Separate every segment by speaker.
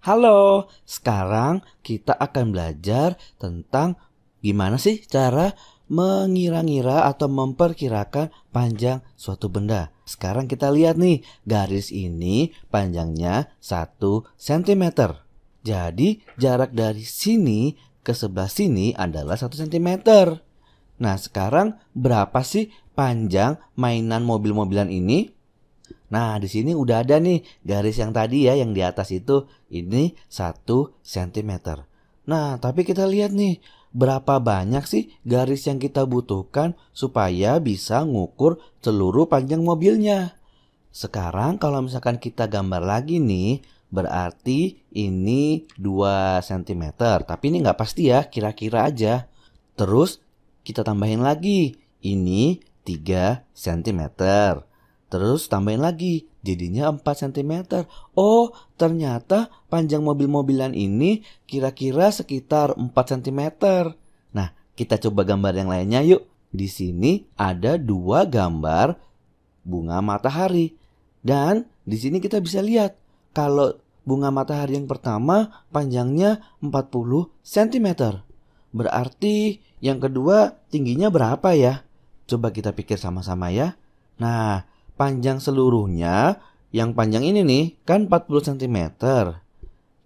Speaker 1: Halo, sekarang kita akan belajar tentang gimana sih cara mengira-ngira atau memperkirakan panjang suatu benda. Sekarang kita lihat nih, garis ini panjangnya 1 cm. Jadi jarak dari sini ke sebelah sini adalah 1 cm. Nah, sekarang berapa sih panjang mainan mobil-mobilan ini? Nah, di sini udah ada nih garis yang tadi ya, yang di atas itu. Ini 1 cm. Nah, tapi kita lihat nih, berapa banyak sih garis yang kita butuhkan supaya bisa ngukur seluruh panjang mobilnya. Sekarang kalau misalkan kita gambar lagi nih, berarti ini 2 cm. Tapi ini nggak pasti ya, kira-kira aja. Terus kita tambahin lagi, ini 3 cm. Terus tambahin lagi, jadinya 4 cm. Oh, ternyata panjang mobil-mobilan ini kira-kira sekitar 4 cm. Nah, kita coba gambar yang lainnya yuk. Di sini ada 2 gambar bunga matahari. Dan di sini kita bisa lihat kalau bunga matahari yang pertama panjangnya 40 cm. Berarti yang kedua tingginya berapa ya? Coba kita pikir sama-sama ya. Nah, panjang seluruhnya yang panjang ini nih kan 40 cm.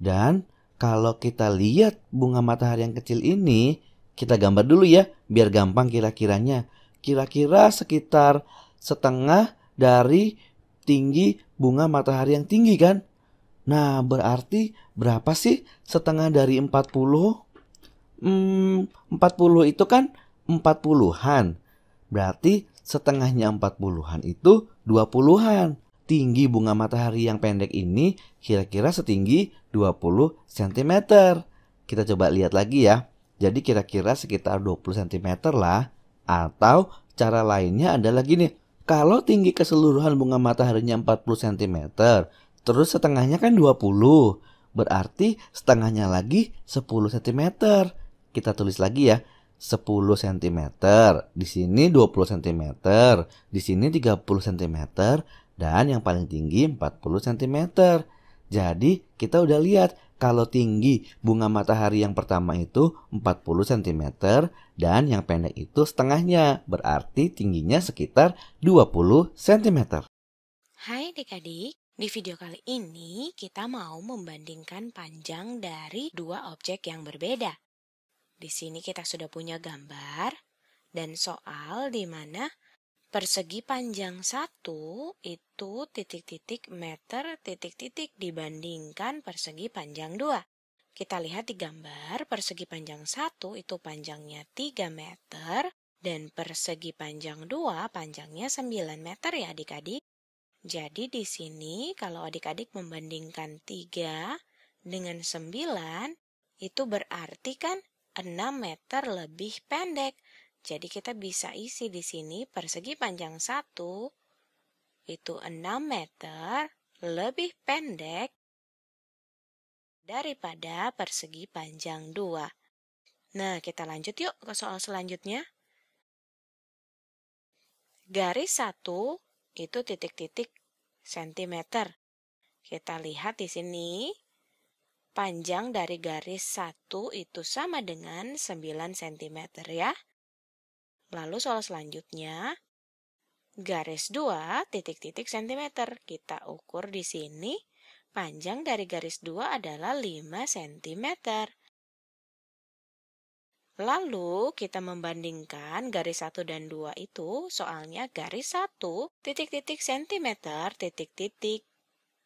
Speaker 1: Dan kalau kita lihat bunga matahari yang kecil ini, kita gambar dulu ya biar gampang kira-kiranya. Kira-kira sekitar setengah dari tinggi bunga matahari yang tinggi kan? Nah, berarti berapa sih setengah dari 40? 40 itu kan 40-an. Berarti setengahnya 40-an itu 20-an. Tinggi bunga matahari yang pendek ini kira-kira setinggi 20 cm. Kita coba lihat lagi ya. Jadi kira-kira sekitar 20 cm lah. Atau cara lainnya adalah gini. Kalau tinggi keseluruhan bunga mataharinya 40 cm, terus setengahnya kan 20. Berarti setengahnya lagi 10 cm. Kita tulis lagi ya, 10 cm. Di sini 20 cm. Di sini 30 cm. Dan yang paling tinggi 40 cm. Jadi kita udah lihat kalau tinggi bunga matahari yang pertama itu 40 cm. Dan yang pendek itu setengahnya. Berarti tingginya sekitar 20 cm.
Speaker 2: Hai adik-adik, di video kali ini kita mau membandingkan panjang dari dua objek yang berbeda. Di sini kita sudah punya gambar dan soal di mana persegi panjang 1 itu titik-titik meter titik-titik dibandingkan persegi panjang 2. Kita lihat di gambar persegi panjang 1 itu panjangnya 3 meter dan persegi panjang 2 panjangnya 9 meter ya adik-adik. Jadi di sini kalau adik-adik membandingkan 3 dengan 9 itu berarti kan 6 meter lebih pendek. Jadi kita bisa isi di sini persegi panjang 1 itu 6 meter lebih pendek daripada persegi panjang 2. Nah, kita lanjut yuk ke soal selanjutnya. Garis 1 itu titik-titik sentimeter. Kita lihat di sini panjang dari garis 1 itu sama dengan 9 cm ya. Lalu soal selanjutnya, garis 2 titik-titik sentimeter. Kita ukur di sini, panjang dari garis 2 adalah 5 cm. Lalu kita membandingkan garis 1 dan 2 itu, soalnya garis 1 titik-titik sentimeter titik-titik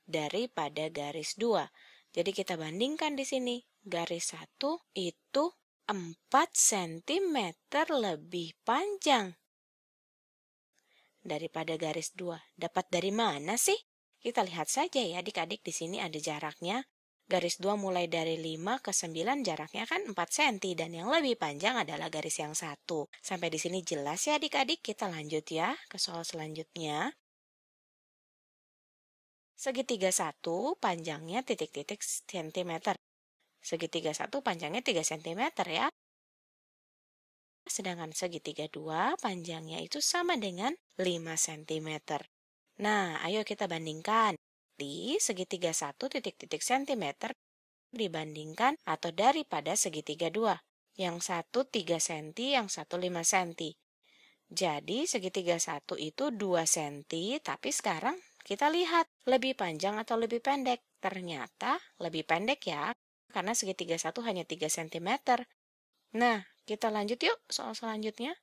Speaker 2: daripada garis 2. Jadi kita bandingkan di sini. Garis 1 itu 4 cm lebih panjang daripada garis 2. Dapat dari mana sih? Kita lihat saja ya adik-adik, di sini ada jaraknya. Garis 2 mulai dari 5 ke 9 jaraknya kan 4 cm dan yang lebih panjang adalah garis yang 1. Sampai di sini jelas ya adik-adik, kita lanjut ya ke soal selanjutnya. Segitiga 1 panjangnya titik-titik sentimeter. Segitiga 1 panjangnya 3 cm ya. Sedangkan segitiga 2 panjangnya itu sama dengan 5 cm. Nah, ayo kita bandingkan. Di segitiga 1 titik-titik sentimeter dibandingkan atau daripada segitiga 2. Yang satu 3 cm, yang satu 5 cm. Jadi segitiga 1 itu 2 cm, tapi sekarang kita lihat lebih panjang atau lebih pendek. Ternyata lebih pendek ya, karena segitiga 1 hanya 3 cm. Nah, kita lanjut yuk soal selanjutnya.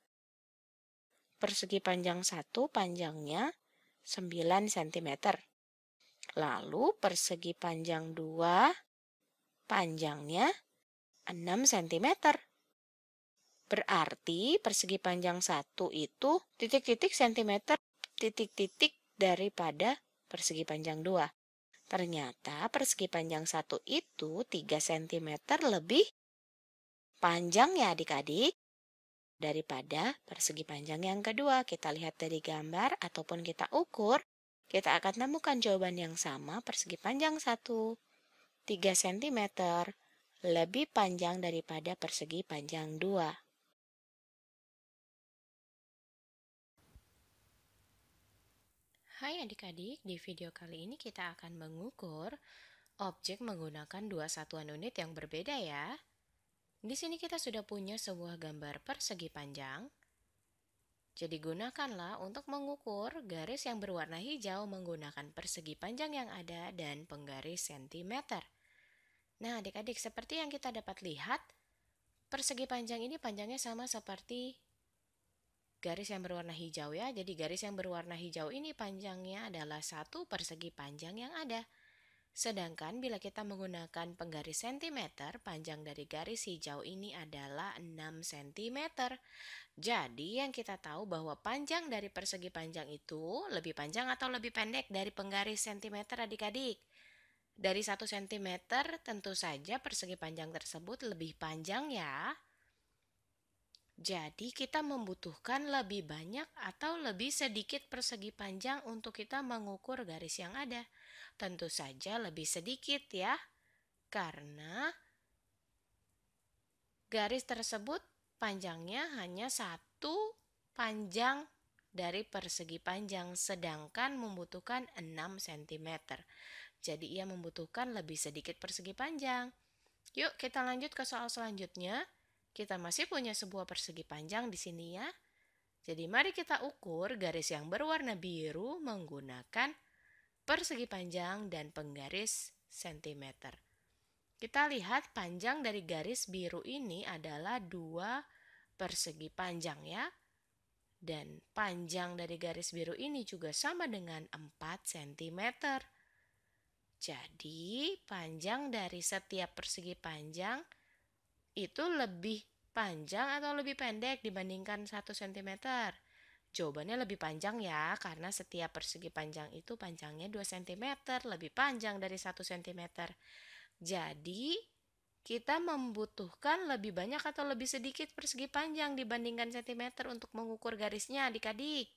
Speaker 2: Persegi panjang 1 panjangnya 9 cm. Lalu persegi panjang 2 panjangnya 6 cm. Berarti persegi panjang 1 itu titik-titik centimeter titik-titik daripada persegi panjang 2. Ternyata persegi panjang 1 itu 3 cm lebih panjang ya adik-adik daripada persegi panjang yang kedua. Kita lihat dari gambar ataupun kita ukur, kita akan temukan jawaban yang sama. Persegi panjang 1 3 cm lebih panjang daripada persegi panjang 2. Hai adik-adik, di video kali ini kita akan mengukur objek menggunakan dua satuan unit yang berbeda ya. Di sini kita sudah punya sebuah gambar persegi panjang. Jadi gunakanlah untuk mengukur garis yang berwarna hijau menggunakan persegi panjang yang ada dan penggaris sentimeter. Nah adik-adik, seperti yang kita dapat lihat, persegi panjang ini panjangnya sama seperti garis yang berwarna hijau ya. Jadi garis yang berwarna hijau ini panjangnya adalah satu persegi panjang yang ada. Sedangkan bila kita menggunakan penggaris sentimeter, panjang dari garis hijau ini adalah 6 cm. Jadi yang kita tahu bahwa panjang dari persegi panjang itu lebih panjang atau lebih pendek dari penggaris sentimeter adik-adik. Dari 1 cm tentu saja persegi panjang tersebut lebih panjang ya. Jadi kita membutuhkan lebih banyak atau lebih sedikit persegi panjang untuk kita mengukur garis yang ada. Tentu saja lebih sedikit ya, karena garis tersebut panjangnya hanya satu panjang dari persegi panjang, sedangkan membutuhkan 6 cm. Jadi ia membutuhkan lebih sedikit persegi panjang. Yuk kita lanjut ke soal selanjutnya. Kita masih punya sebuah persegi panjang di sini ya. Jadi mari kita ukur garis yang berwarna biru menggunakan persegi panjang dan penggaris sentimeter. Kita lihat panjang dari garis biru ini adalah 2 persegi panjang ya. Dan panjang dari garis biru ini juga sama dengan 4 cm. Jadi panjang dari setiap persegi panjang itu lebih panjang atau lebih pendek dibandingkan 1 cm? Jawabannya lebih panjang ya, karena setiap persegi panjang itu panjangnya 2 cm, lebih panjang dari 1 cm. Jadi, kita membutuhkan lebih banyak atau lebih sedikit persegi panjang dibandingkan cm untuk mengukur garisnya adik-adik.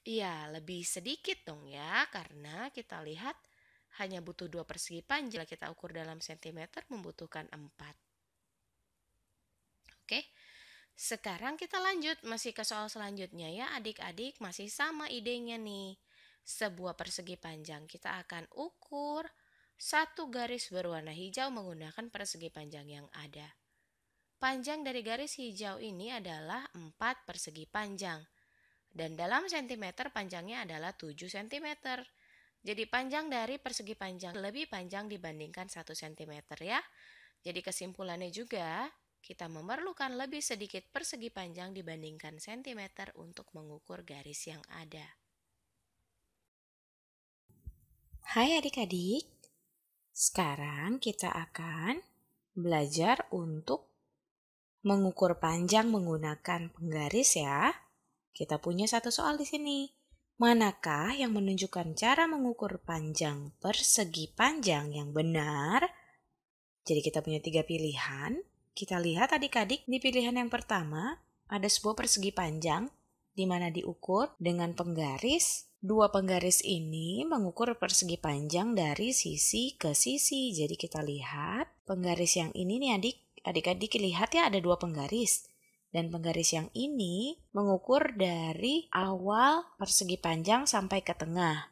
Speaker 2: Iya, lebih sedikit dong ya, karena kita lihat hanya butuh 2 persegi panjang. Jika kita ukur dalam centimeter membutuhkan 4. Oke, sekarang kita lanjut masih ke soal selanjutnya ya adik-adik, masih sama idenya nih. Sebuah persegi panjang kita akan ukur satu garis berwarna hijau menggunakan persegi panjang yang ada. Panjang dari garis hijau ini adalah 4 persegi panjang. Dan dalam sentimeter panjangnya adalah 7 cm. Jadi panjang dari persegi panjang lebih panjang dibandingkan 1 cm ya. Jadi kesimpulannya juga, kita memerlukan lebih sedikit persegi panjang dibandingkan sentimeter untuk mengukur garis yang ada. Hai adik-adik, sekarang kita akan belajar untuk mengukur panjang menggunakan penggaris ya. Kita punya satu soal di sini. Manakah yang menunjukkan cara mengukur panjang persegi panjang yang benar? Jadi kita punya 3 pilihan. Kita lihat adik-adik, di pilihan yang pertama ada sebuah persegi panjang di mana diukur dengan penggaris. 2 penggaris ini mengukur persegi panjang dari sisi ke sisi. Jadi kita lihat penggaris yang ini nih adik-adik lihat ya, ada 2 penggaris. Dan penggaris yang ini mengukur dari awal persegi panjang sampai ke tengah.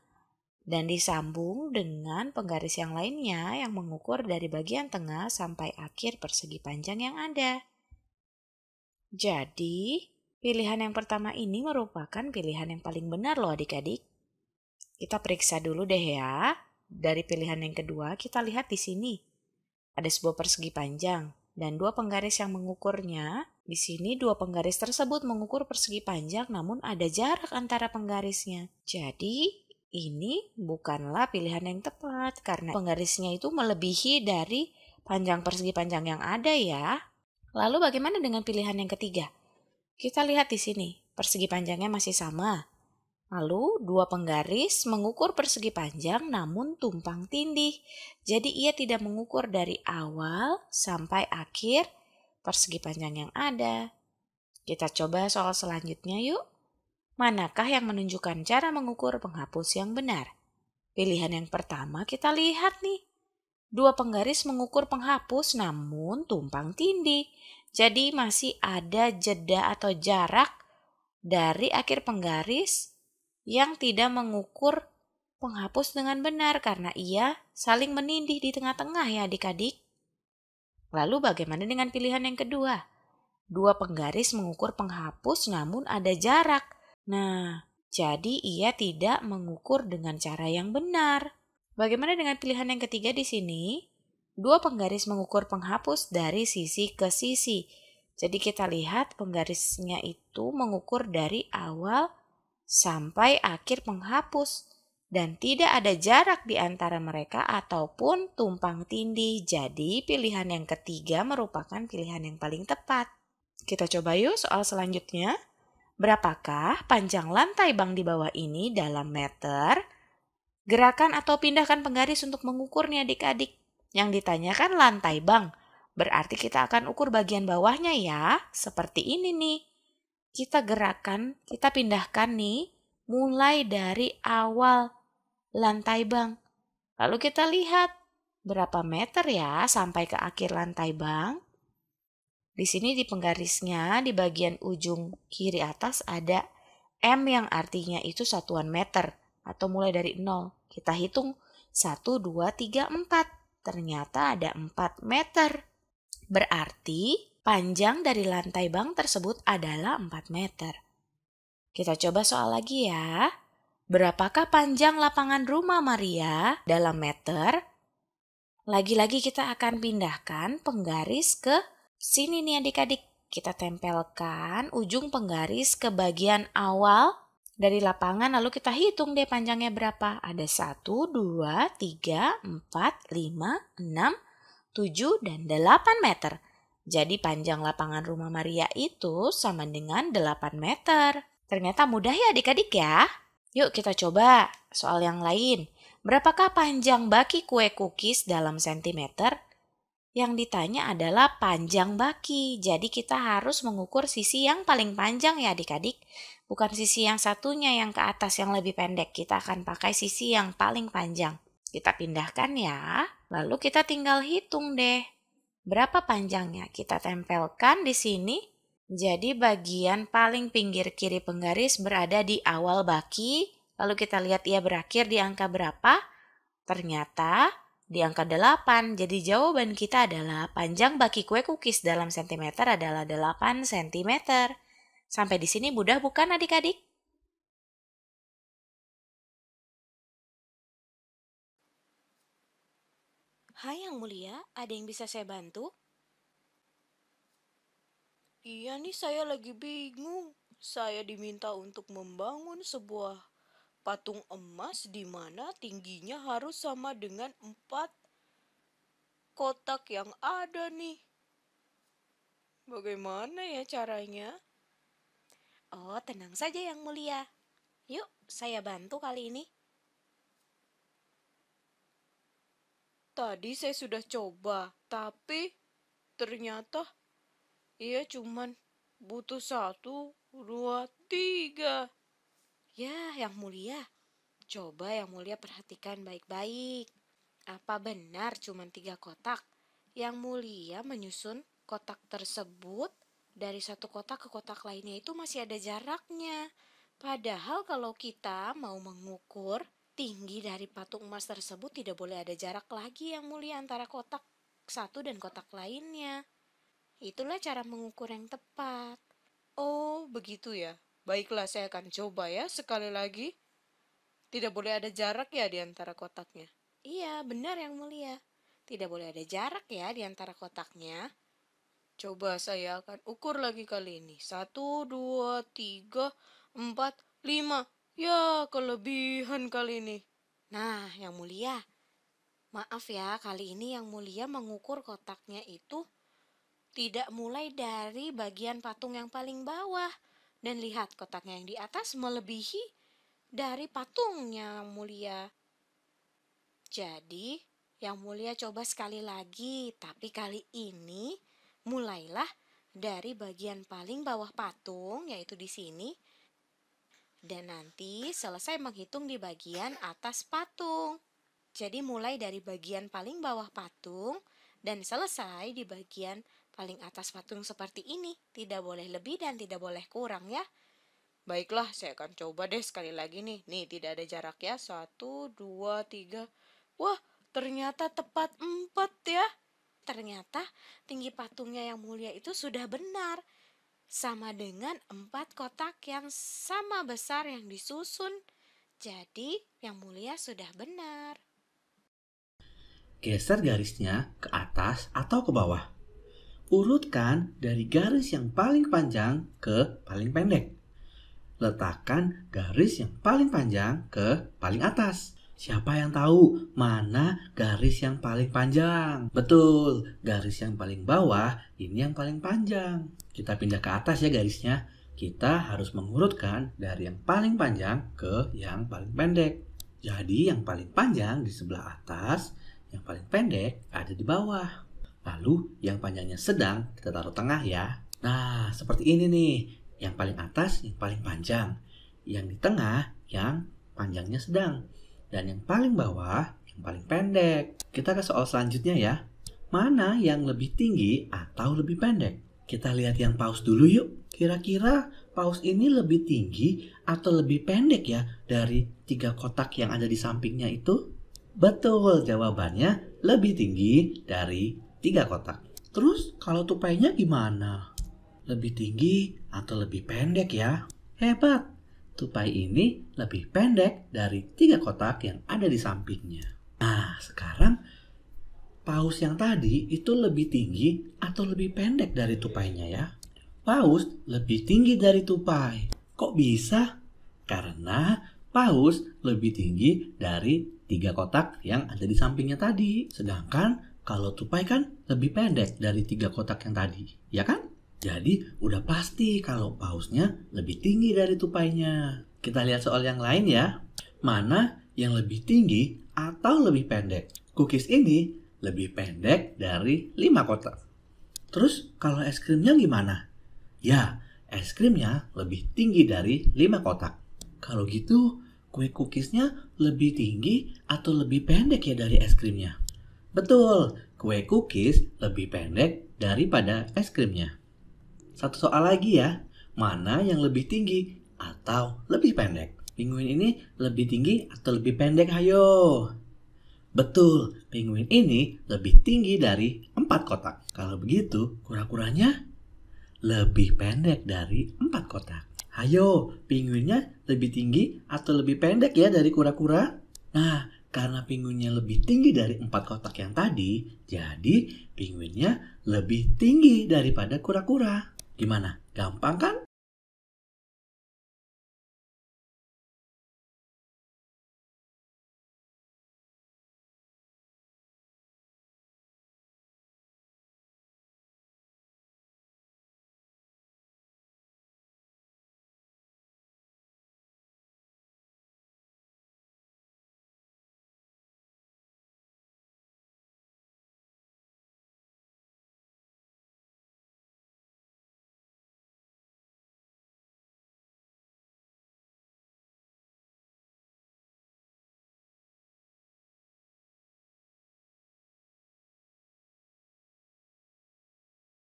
Speaker 2: dan disambung dengan penggaris yang lainnya yang mengukur dari bagian tengah sampai akhir persegi panjang yang ada. Jadi, pilihan yang pertama ini merupakan pilihan yang paling benar loh adik-adik. Kita periksa dulu deh ya. Dari pilihan yang kedua, kita lihat di sini. Ada sebuah persegi panjang dan dua penggaris yang mengukurnya. Di sini dua penggaris tersebut mengukur persegi panjang namun ada jarak antara penggarisnya. Jadi, ini bukanlah pilihan yang tepat karena penggarisnya itu melebihi dari panjang persegi panjang yang ada ya. Lalu bagaimana dengan pilihan yang ketiga? Kita lihat di sini, persegi panjangnya masih sama. Lalu dua penggaris mengukur persegi panjang namun tumpang tindih. Jadi ia tidak mengukur dari awal sampai akhir persegi panjang yang ada. Kita coba soal selanjutnya yuk. Manakah yang menunjukkan cara mengukur penghapus yang benar? Pilihan yang pertama kita lihat nih. Dua penggaris mengukur penghapus namun tumpang tindih. Jadi masih ada jeda atau jarak dari akhir penggaris yang tidak mengukur penghapus dengan benar karena ia saling menindih di tengah-tengah ya adik-adik. Lalu bagaimana dengan pilihan yang kedua? Dua penggaris mengukur penghapus namun ada jarak. Nah, jadi ia tidak mengukur dengan cara yang benar. Bagaimana dengan pilihan yang ketiga di sini? Dua penggaris mengukur penghapus dari sisi ke sisi. Jadi kita lihat penggarisnya itu mengukur dari awal sampai akhir penghapus. Dan tidak ada jarak di antara mereka ataupun tumpang tindih. Jadi pilihan yang ketiga merupakan pilihan yang paling tepat. Kita coba yuk soal selanjutnya. Berapakah panjang lantai bank di bawah ini dalam meter? Gerakan atau pindahkan penggaris untuk mengukurnya adik-adik. Yang ditanyakan lantai bank. Berarti kita akan ukur bagian bawahnya ya. Seperti ini nih. Kita gerakan, kita pindahkan nih. Mulai dari awal lantai bank. Lalu kita lihat berapa meter ya sampai ke akhir lantai bank. Di sini di penggarisnya di bagian ujung kiri atas ada M yang artinya itu satuan meter atau mulai dari 0. Kita hitung 1, 2, 3, 4. Ternyata ada 4 meter. Berarti panjang dari lantai bank tersebut adalah 4 meter. Kita coba soal lagi ya. Berapakah panjang lapangan rumah Maria dalam meter? Lagi-lagi kita akan pindahkan penggaris ke sini nih adik-adik. Kita tempelkan ujung penggaris ke bagian awal dari lapangan lalu kita hitung deh panjangnya berapa. Ada 1, 2, 3, 4, 5, 6, 7, dan 8 meter. Jadi panjang lapangan rumah Maria itu sama dengan 8 meter. Ternyata mudah ya adik-adik ya. Yuk kita coba soal yang lain. Berapakah panjang baki kue cookies dalam sentimeter? Yang ditanya adalah panjang baki. Jadi kita harus mengukur sisi yang paling panjang ya adik-adik. Bukan sisi yang satunya yang ke atas yang lebih pendek. Kita akan pakai sisi yang paling panjang. Kita pindahkan ya. Lalu kita tinggal hitung deh. Berapa panjangnya? Kita tempelkan di sini. Jadi bagian paling pinggir kiri penggaris berada di awal baki. Lalu kita lihat ia berakhir di angka berapa? Ternyata di angka 8. Jadi jawaban kita adalah panjang baki kue cookies dalam sentimeter adalah 8 cm. Sampai di sini mudah bukan adik-adik? Hai Yang Mulia, ada yang bisa saya bantu?
Speaker 3: Iya nih saya lagi bingung. Saya diminta untuk membangun sebuah patung emas di mana tingginya harus sama dengan 4 kotak yang ada nih. Bagaimana ya caranya?
Speaker 2: Oh, tenang saja Yang Mulia. Yuk, saya bantu kali ini.
Speaker 3: Tadi saya sudah coba, tapi ternyata ia cuman butuh 1, 2, 3.
Speaker 2: Ya, Yang Mulia. Coba Yang Mulia perhatikan baik-baik. Apa benar cuma 3 kotak? Yang Mulia menyusun kotak tersebut dari satu kotak ke kotak lainnya itu masih ada jaraknya. Padahal kalau kita mau mengukur tinggi dari patung emas tersebut tidak boleh ada jarak lagi yang mulia antara kotak satu dan kotak lainnya. Itulah cara mengukur yang tepat.
Speaker 3: Oh, begitu ya. Baiklah, saya akan coba ya sekali lagi. Tidak boleh ada jarak ya di antara kotaknya.
Speaker 2: Iya, benar yang mulia. Tidak boleh ada jarak ya di antara kotaknya.
Speaker 3: Coba saya akan ukur lagi kali ini. 1, 2, 3, 4, 5. Ya, kelebihan kali ini.
Speaker 2: Nah, yang mulia, maaf ya, kali ini yang mulia mengukur kotaknya itu tidak mulai dari bagian patung yang paling bawah. Dan lihat, kotaknya yang di atas melebihi dari patungnya yang mulia. Jadi, yang mulia coba sekali lagi, tapi kali ini mulailah dari bagian paling bawah patung, yaitu di sini. Dan nanti selesai menghitung di bagian atas patung. Jadi mulai dari bagian paling bawah patung dan selesai di bagian paling atas patung seperti ini. Tidak boleh lebih dan tidak boleh kurang ya.
Speaker 3: Baiklah, saya akan coba deh sekali lagi nih. Nih, tidak ada jarak ya. 1, 2, 3. Wah, ternyata tepat 4 ya.
Speaker 2: Ternyata tinggi patungnya yang mulia itu sudah benar. Sama dengan 4 kotak yang sama besar yang disusun. Jadi yang mulia sudah benar.
Speaker 1: Geser garisnya ke atas atau ke bawah. Urutkan dari garis yang paling panjang ke paling pendek. Letakkan garis yang paling panjang ke paling atas. Siapa yang tahu mana garis yang paling panjang? Betul, garis yang paling bawah ini yang paling panjang. Kita pindah ke atas ya garisnya. Kita harus mengurutkan dari yang paling panjang ke yang paling pendek. Jadi yang paling panjang di sebelah atas, yang paling pendek ada di bawah. Lalu yang panjangnya sedang kita taruh tengah ya. Nah, seperti ini nih. Yang paling atas yang paling panjang. Yang di tengah yang panjangnya sedang. Dan yang paling bawah yang paling pendek. Kita ke soal selanjutnya ya. Mana yang lebih tinggi atau lebih pendek? Kita lihat yang paus dulu yuk. Kira-kira paus ini lebih tinggi atau lebih pendek ya dari 3 kotak yang ada di sampingnya itu? Betul, jawabannya lebih tinggi dari 3 kotak. Terus kalau tupainya gimana? Lebih tinggi atau lebih pendek ya? Hebat! Tupai ini lebih pendek dari 3 kotak yang ada di sampingnya. Nah, sekarang paus yang tadi itu lebih tinggi atau lebih pendek dari tupainya ya? Paus lebih tinggi dari tupai. Kok bisa? Karena paus lebih tinggi dari 3 kotak yang ada di sampingnya tadi. Sedangkan kalau tupai kan lebih pendek dari 3 kotak yang tadi, ya kan? Jadi udah pasti kalau pausnya lebih tinggi dari tupainya. Kita lihat soal yang lain ya. Mana yang lebih tinggi atau lebih pendek? Cookies ini lebih pendek dari 5 kotak. Terus kalau es krimnya gimana? Ya, es krimnya lebih tinggi dari 5 kotak. Kalau gitu, kue cookiesnya lebih tinggi atau lebih pendek ya dari es krimnya? Betul, kue cookies lebih pendek daripada es krimnya. Satu soal lagi ya, mana yang lebih tinggi atau lebih pendek? Penguin ini lebih tinggi atau lebih pendek? Hayo. Betul, penguin ini lebih tinggi dari 4 kotak. Kalau begitu, kura-kuranya lebih pendek dari 4 kotak. Hayo, penguinnya lebih tinggi atau lebih pendek ya dari kura-kura? Nah, karena penguinnya lebih tinggi dari 4 kotak yang tadi, jadi penguinnya lebih tinggi daripada kura-kura. Gimana? Gampang kan?